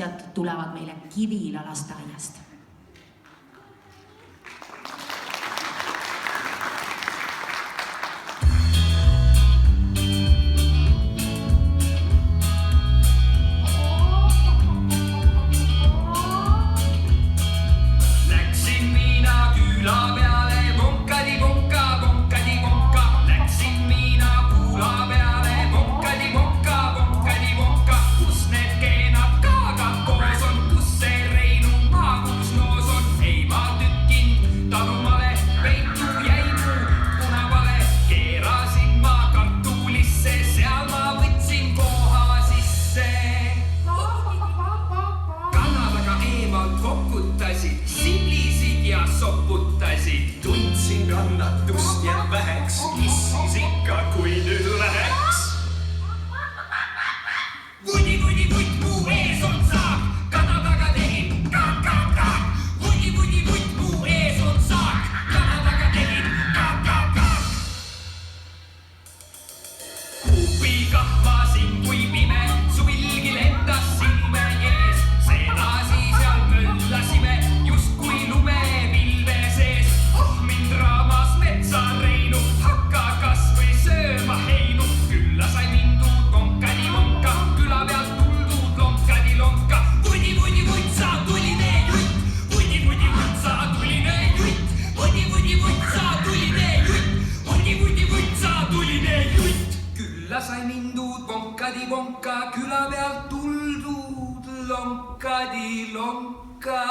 tantsijad tulevad meile Kivila lasteaiast. Siblisid ja soputasid, tundsin kannatust ja väheks, kissis ikka, kui nüüd läheks. Vudi, mu ees on saak, kana taga tegin ka. Vudi, mu ees on saak, kana taga tegin ka. Kuupi kahvasin, kui pime, su vilgi lendas silme ees, sedasi seal möllasime. Külla sai mindud vonkadi-vonka, küla pealt tuldud lonkadi-lonka.